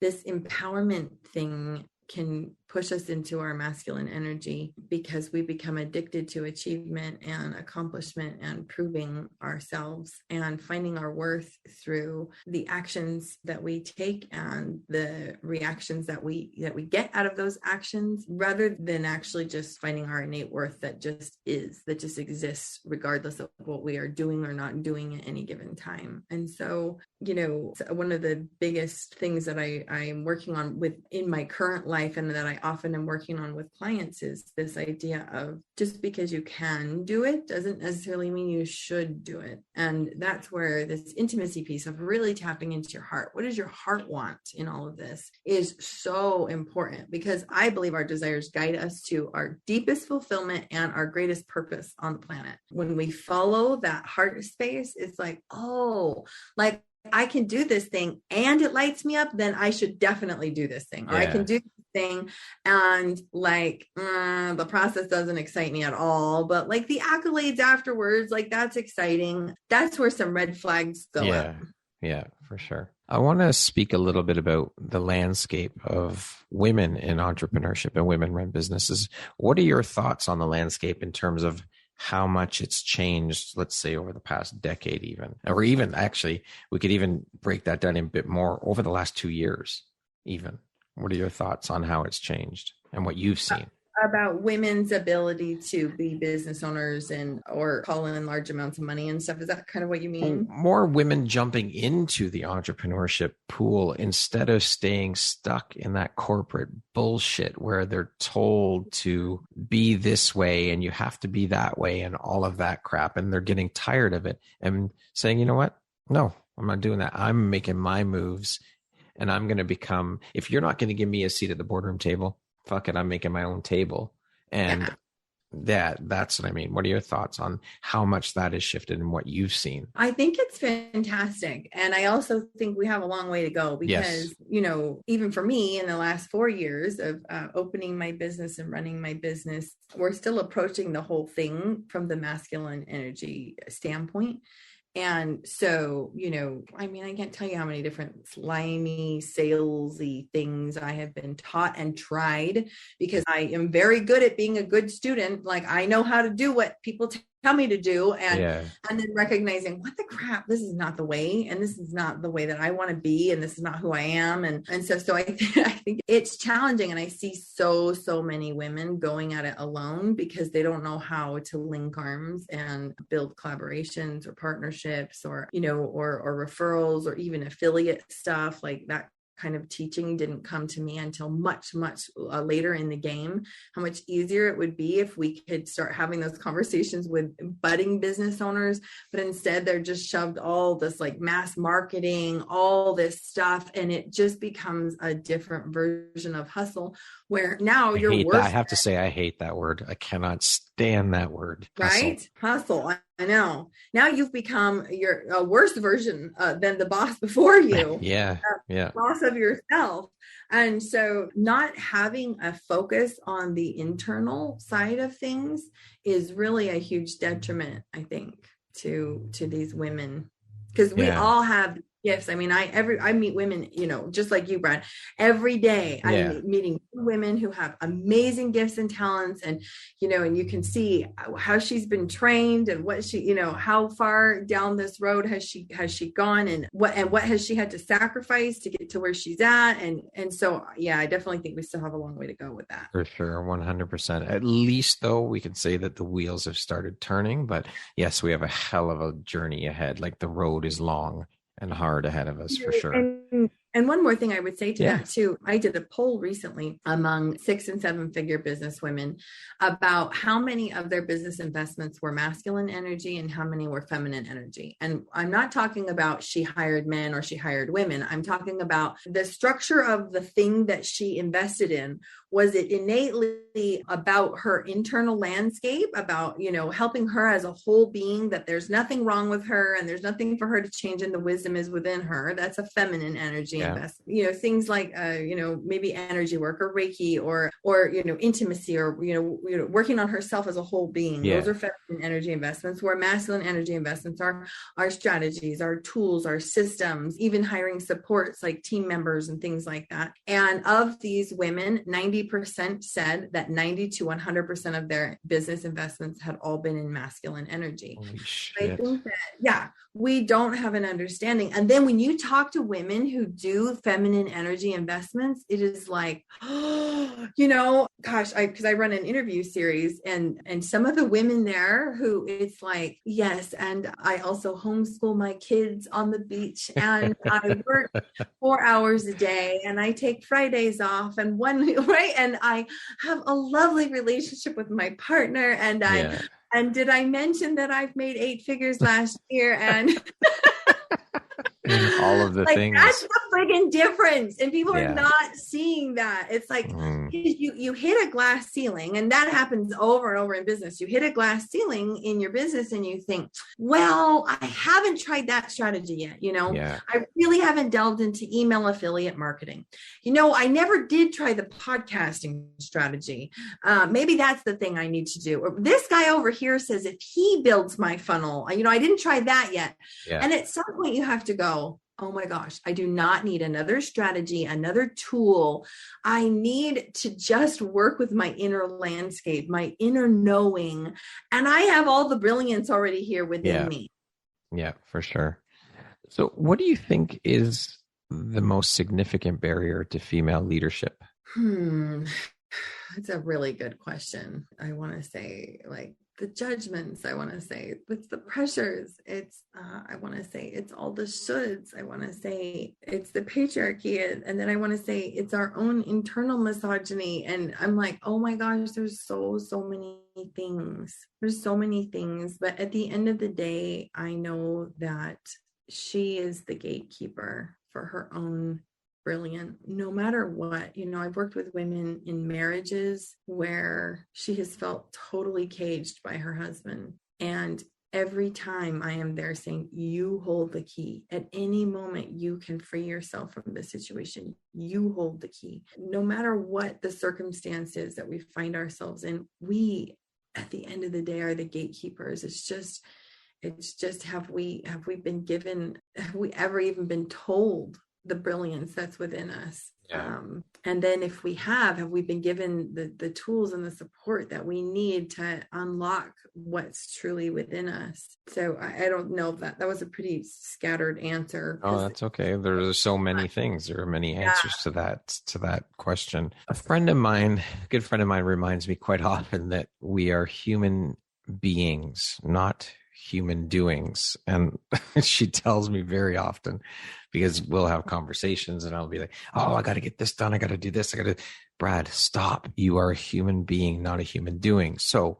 This empowerment thing can push us into our masculine energy because we become addicted to achievement and accomplishment and proving ourselves and finding our worth through the actions that we take and the reactions that we get out of those actions, rather than actually just finding our innate worth that just exists regardless of what we are doing or not doing at any given time. And so, one of the biggest things that I'm working on in my current life and that I often am working on with clients is this idea of just because you can do it doesn't necessarily mean you should do it. And that's where this intimacy piece of really tapping into your heart, what does your heart want in all of this, is so important, because I believe our desires guide us to our deepest fulfillment and our greatest purpose on the planet. When we follow that heart space, it's like, I can do this thing and it lights me up, then I should definitely do this thing. Or I can do this thing and the process doesn't excite me at all, but like the accolades afterwards, like that's exciting. That's where some red flags go up. Yeah, for sure. I want to speak a little bit about the landscape of women in entrepreneurship and women-run businesses. What are your thoughts on the landscape in terms of how much it's changed, let's say, over the past decade even, or even actually, we could even break that down a bit more over the last 2 years even. What are your thoughts on how it's changed and what you've seen? About women's ability to be business owners or call in large amounts of money and stuff. Is that kind of what you mean? More women jumping into the entrepreneurship pool instead of staying stuck in that corporate bullshit where they're told to be this way and you have to be that way and all of that crap. And they're getting tired of it and saying, you know what? No, I'm not doing that. I'm making my moves and I'm going to become, if you're not going to give me a seat at the boardroom table, fuck it, I'm making my own table. And that's what I mean. What are your thoughts on how much that has shifted and what you've seen? I think it's fantastic. And I also think we have a long way to go because, even for me in the last 4 years of opening my business and running my business, we're still approaching the whole thing from the masculine energy standpoint. And so, I can't tell you how many different slimy, salesy things I have been taught and tried because I am very good at being a good student. Like I know how to do what people tell me to do. And then recognizing what the crap, this is not the way. And this is not the way that I want to be. And this is not who I am. And so I think it's challenging. And I see so many women going at it alone because they don't know how to link arms and build collaborations or partnerships or referrals or even affiliate stuff like that. Kind of teaching didn't come to me until much later in the game. How much easier it would be if we could start having those conversations with budding business owners, but instead they're just shoved all this like mass marketing, all this stuff, and it just becomes a different version of hustle where now you're worse. I have to say I hate that word. I cannot stand that word. Right? Hustle. I know. Now you've become a worse version than the boss before you. Boss of yourself. And so not having a focus on the internal side of things is really a huge detriment, I think, to these women. Because we all have gifts. I mean, I meet women, just like you, Brad, every day. I'm meeting women who have amazing gifts and talents, and and you can see how she's been trained and what she, how far down this road has she gone, and what has she had to sacrifice to get to where she's at, and so I definitely think we still have a long way to go with that. For sure, 100%. At least, though, we can say that the wheels have started turning, but yes, we have a hell of a journey ahead. Like the road is long and hard ahead of us for sure. And one more thing I would say to that too, I did a poll recently among 6 and 7 figure business women about how many of their business investments were masculine energy and how many were feminine energy. And I'm not talking about she hired men or she hired women. I'm talking about the structure of the thing that she invested in. Was it innately about her internal landscape, about, helping her as a whole being, that there's nothing wrong with her and there's nothing for her to change and the wisdom is within her? That's a feminine energy investment. Things like, maybe energy work or Reiki or intimacy or, working on herself as a whole being. Yeah. Those are feminine energy investments, where masculine energy investments are our strategies, our tools, our systems, even hiring supports like team members and things like that. And of these women, 90% said that 90 to 100% of their business investments had all been in masculine energy. I think that, we don't have an understanding. And then when you talk to women who do feminine energy investments, it is like, because I run an interview series and some of the women there who it's like, yes. And I also homeschool my kids on the beach and I work 4 hours a day and I take Fridays off and and I have a lovely relationship with my partner and did I mention that I've made 8 figures last year? And all of the things. That's the friggin' difference. And people are not seeing that. It's like you hit a glass ceiling, and that happens over and over in business. You hit a glass ceiling in your business and you think, well, I haven't tried that strategy yet. I really haven't delved into email affiliate marketing. I never did try the podcasting strategy. Maybe that's the thing I need to do. Or this guy over here says, if he builds my funnel, I didn't try that yet. Yeah. And at some point you have to go, oh my gosh, I do not need another strategy, another tool. I need to just work with my inner landscape, my inner knowing. And I have all the brilliance already here within me. Yeah, for sure. So what do you think is the most significant barrier to female leadership? That's a really good question. I want to say like the judgments. I want to say it's the pressures. It's, I want to say it's all the shoulds. I want to say it's the patriarchy. And then I want to say it's our own internal misogyny. And I'm like, oh my gosh, there's so many things. There's so many things. But at the end of the day, I know that she is the gatekeeper for her own brilliant, no matter what. I've worked with women in marriages where she has felt totally caged by her husband. And every time I am there saying, you hold the key. At any moment, you can free yourself from this situation. You hold the key. No matter what the circumstances that we find ourselves in, we, at the end of the day, are the gatekeepers. It's just, have we been given, have we ever even been told the brilliance that's within us? Yeah. And then if we have we been given the tools and the support that we need to unlock what's truly within us? So I don't know if that was a pretty scattered answer. Oh, that's okay. There's so many things. There are many answers to that question. A good friend of mine reminds me quite often that we are human beings, not human doings. And she tells me very often, because we'll have conversations and I'll be like, oh, I got to get this done. I got to do this. Brad, stop. You are a human being, not a human doing. So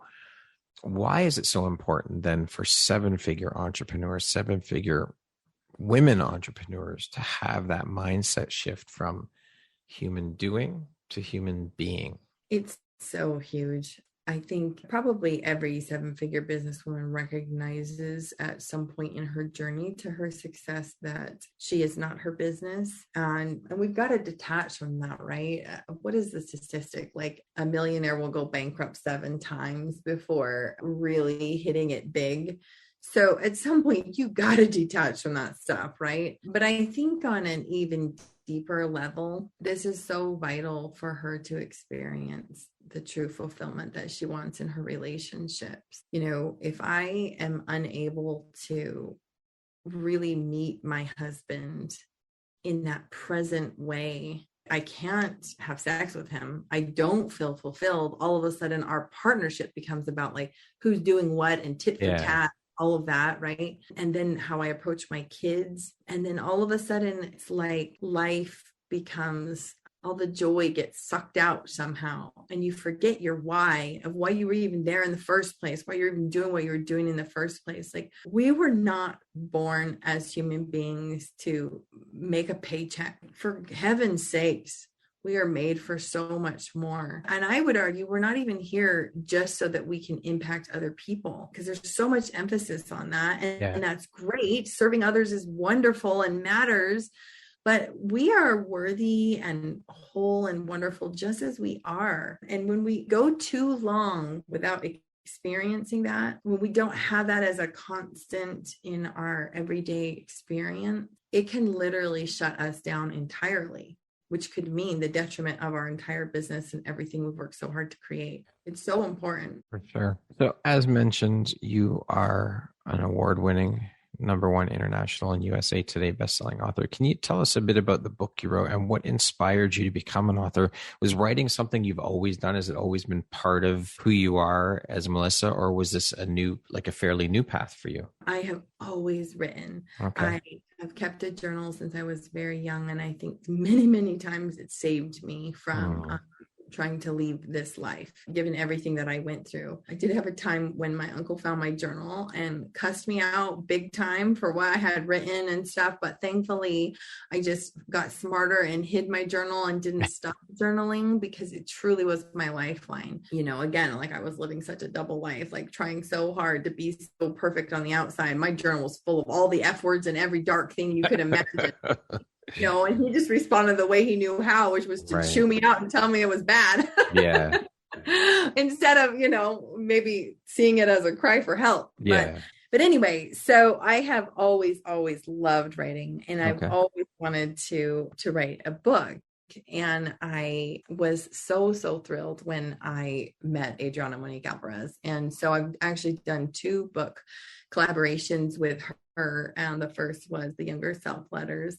why is it so important then for seven-figure entrepreneurs, seven-figure women entrepreneurs to have that mindset shift from human doing to human being? It's so huge. I think probably every seven-figure businesswoman recognizes at some point in her journey to her success that she is not her business. And we've got to detach from that, right? What is the statistic? Like a millionaire will go bankrupt 7 times before really hitting it big. So at some point, you got to detach from that stuff, right? But I think on an even deeper level, this is so vital for her to experience the true fulfillment that she wants in her relationships. If I am unable to really meet my husband in that present way, I can't have sex with him. I don't feel fulfilled. All of a sudden, our partnership becomes about like who's doing what and tit for tat, all of that, right? And then how I approach my kids. And then all of a sudden, it's like life becomes, all the joy gets sucked out somehow. And you forget your why, of why you were even there in the first place, why you're even doing what you're doing in the first place. Like, we were not born as human beings to make a paycheck. For heaven's sakes, we are made for so much more. And I would argue we're not even here just so that we can impact other people, because there's so much emphasis on that. And that's great. Serving others is wonderful and matters. But we are worthy and whole and wonderful just as we are. And when we go too long without experiencing that, when we don't have that as a constant in our everyday experience, it can literally shut us down entirely, which could mean the detriment of our entire business and everything we've worked so hard to create. It's so important. For sure. So as mentioned, you are an award-winning #1 international and USA Today bestselling author. Can you tell us a bit about the book you wrote and what inspired you to become an author? Was writing something you've always done? Has it always been part of who you are as Melisa, or was this a fairly new path for you? I have always written. Okay. I've kept a journal since I was very young, and I think many, many times it saved me from trying to leave this life, given everything that I went through. I did have a time when my uncle found my journal and cussed me out big time for what I had written and stuff. But thankfully, I just got smarter and hid my journal and didn't stop journaling, because it truly was my lifeline. Again, like I was living such a double life, like trying so hard to be so perfect on the outside. My journal was full of all the F words and every dark thing you could imagine. And he just responded the way he knew how, which was to chew me out and tell me it was bad. Instead of, maybe seeing it as a cry for help. Yeah. But But anyway, so I have always loved writing, and I've always wanted to write a book. And I was so thrilled when I met Adriana Monique Alvarez. And so I've actually done 2 book collaborations with her. And the first was the Younger Self Letters,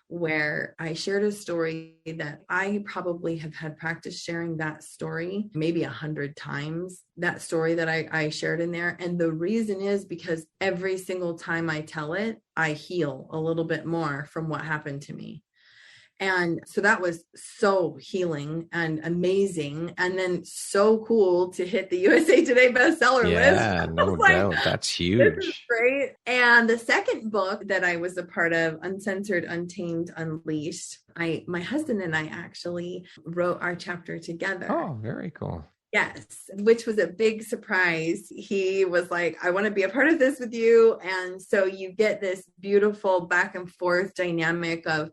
where I shared a story that I probably have had practice sharing that story maybe 100 times, that story that I shared in there. And the reason is because every single time I tell it, I heal a little bit more from what happened to me. And so that was so healing and amazing. And then so cool to hit the USA Today bestseller list. Yeah, no doubt. That's huge. This is great. And the second book that I was a part of, Uncensored, Untamed, Unleashed, my husband and I actually wrote our chapter together. Oh, very cool. Yes, which was a big surprise. He was like, I want to be a part of this with you. And so you get this beautiful back and forth dynamic of,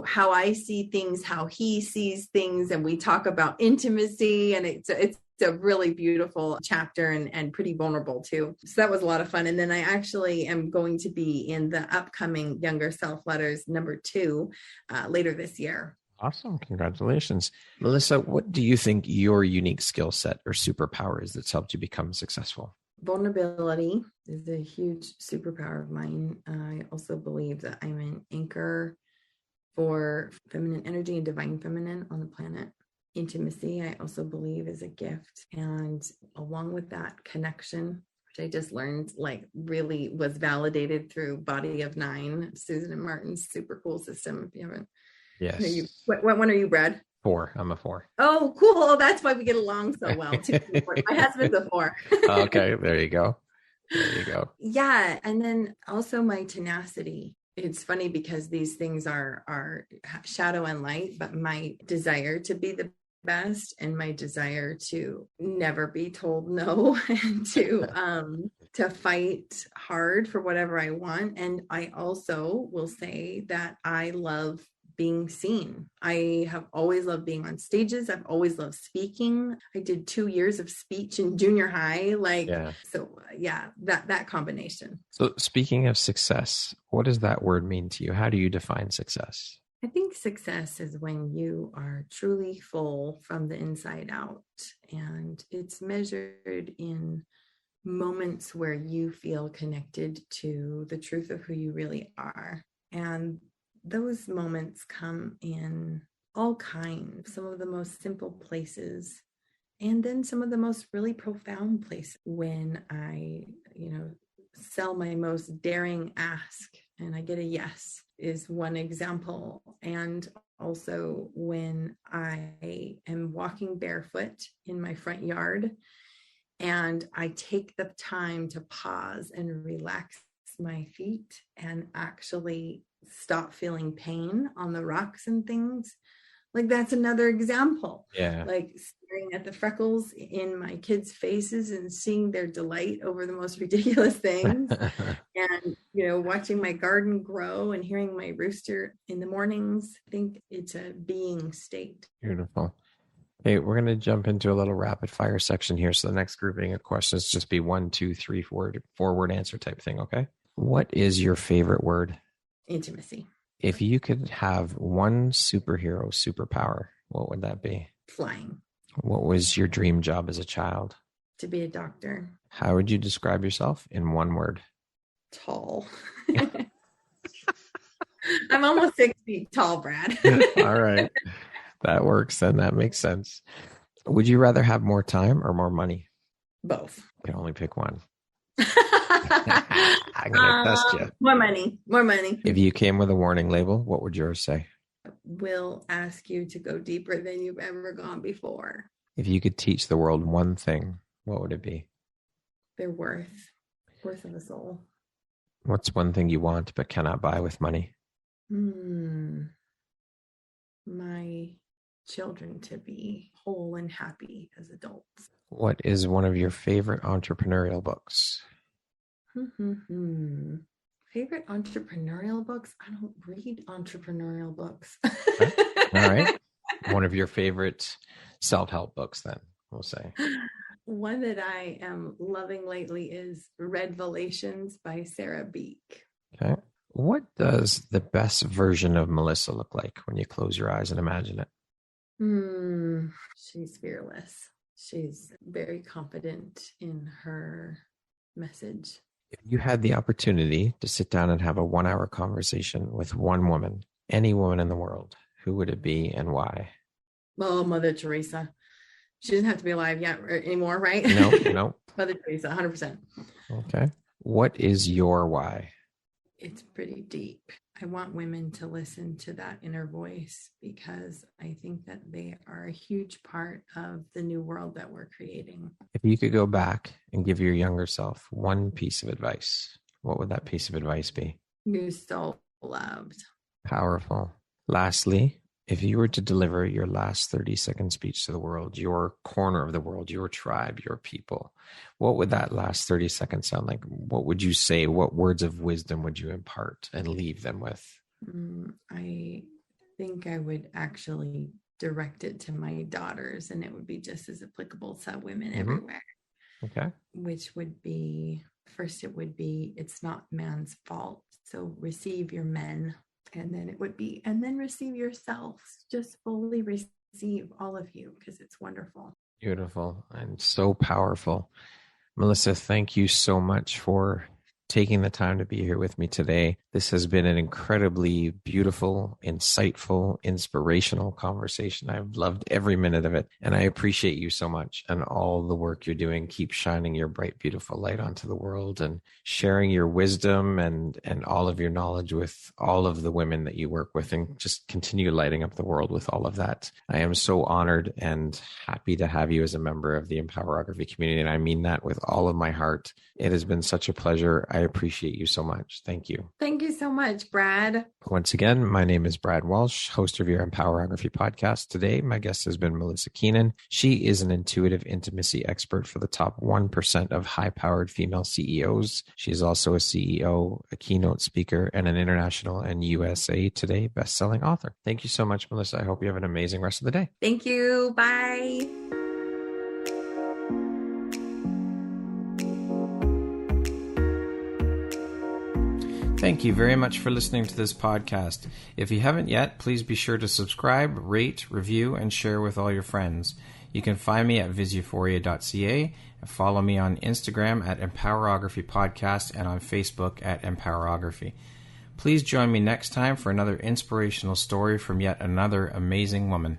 how I see things, how he sees things. And we talk about intimacy, and it's a really beautiful chapter and pretty vulnerable too. So that was a lot of fun. And then I actually am going to be in the upcoming Younger Self Letters #2 later this year. Awesome. Congratulations. Melisa, what do you think your unique skill set or superpower is that's helped you become successful? Vulnerability is a huge superpower of mine. I also believe that I'm an anchor for feminine energy and divine feminine on the planet. Intimacy, I also believe, is a gift. And along with that, connection, which I just learned really was validated through Body of 9, Susan and Martin's super cool system. If you haven't. Yes. What one are you, Brad? 4. I'm a 4. Oh, cool. Oh, that's why we get along so well. My husband's a 4. Okay. There you go. Yeah. And then also my tenacity. It's funny because these things are shadow and light, but my desire to be the best and my desire to never be told no and to fight hard for whatever I want. And I also will say that I love being seen. I have always loved being on stages. I've always loved speaking. I did 2 years of speech in junior high. That combination. So speaking of success, what does that word mean to you? How do you define success? I think success is when you are truly full from the inside out, and it's measured in moments where you feel connected to the truth of who you really are. And those moments come in all kinds, some of the most simple places, and then some of the most really profound places. When I, sell my most daring ask and I get a yes is one example. And also when I am walking barefoot in my front yard and I take the time to pause and relax my feet and actually stop feeling pain on the rocks and things. That's another example. Yeah. Staring at the freckles in my kids' faces and seeing their delight over the most ridiculous things. And, watching my garden grow and hearing my rooster in the mornings. I think it's a being state. Beautiful. Okay, we're going to jump into a little rapid fire section here. So the next grouping of questions just be 1, 2, 3, 4-word answer type thing. Okay. What is your favorite word? Intimacy. If you could have one superhero superpower, what would that be? Flying. What was your dream job as a child? To be a doctor. How would you describe yourself in one word? Tall. I'm almost 6 feet tall, Brad. All right. That works then. That makes sense. Would you rather have more time or more money? Both. You can only pick one. I'm going to test you. More money. If you came with a warning label, what would yours say? Will ask you to go deeper than you've ever gone before. If you could teach the world one thing, what would it be? Their worth of the soul. What's one thing you want but cannot buy with money? My children to be whole and happy as adults. What is one of your favorite entrepreneurial books? Favorite entrepreneurial books? I don't read entrepreneurial books. All right. One of your favorite self-help books then, we'll say. One that I am loving lately is Revelations by Sarah Beek. Okay. What does the best version of Melisa look like when you close your eyes and imagine it? She's fearless. She's very confident in her message. If you had the opportunity to sit down and have a 1-hour conversation with one woman, any woman in the world, who would it be and why? Oh, Mother Teresa. She doesn't have to be alive yet anymore, right? No. Mother Teresa, 100%. Okay. What is your why? It's pretty deep. I want women to listen to that inner voice because I think that they are a huge part of the new world that we're creating. If you could go back and give your younger self one piece of advice, what would that piece of advice be? You're so loved. Powerful. Lastly, if you were to deliver your last 30-second speech to the world, your corner of the world, your tribe, your people, what would that last 30 seconds sound like? What would you say? What words of wisdom would you impart and leave them with? I think I would actually direct it to my daughters, and it would be just as applicable to women everywhere. Okay. Which would be, first it would be, it's not man's fault. So receive your men. And then it would be, and then receive yourself. Just fully receive all of you because it's wonderful. Beautiful and so powerful. Melisa, thank you so much for taking the time to be here with me today. This has been an incredibly beautiful, insightful, inspirational conversation. I've loved every minute of it, and I appreciate you so much and all the work you're doing. Keep shining your bright, beautiful light onto the world and sharing your wisdom and all of your knowledge with all of the women that you work with, and just continue lighting up the world with all of that. I am so honored and happy to have you as a member of the Empowerography community, and I mean that with all of my heart. It has been such a pleasure. I appreciate you so much. Thank you. Thank you so much, Brad. Once again, my name is Brad Walsh, host of your Empowerography Podcast. Today, my guest has been Melisa Keenan. She is an intuitive intimacy expert for the top 1% of high-powered female CEOs. She is also a CEO, a keynote speaker, and an international and USA Today best-selling author. Thank you so much, Melisa. I hope you have an amazing rest of the day. Thank you. Bye. Thank you very much for listening to this podcast. If you haven't yet, please be sure to subscribe, rate, review, and share with all your friends. You can find me at viseuphoria.ca and follow me on Instagram at Empowerography Podcast and on Facebook at Empowerography. Please join me next time for another inspirational story from yet another amazing woman.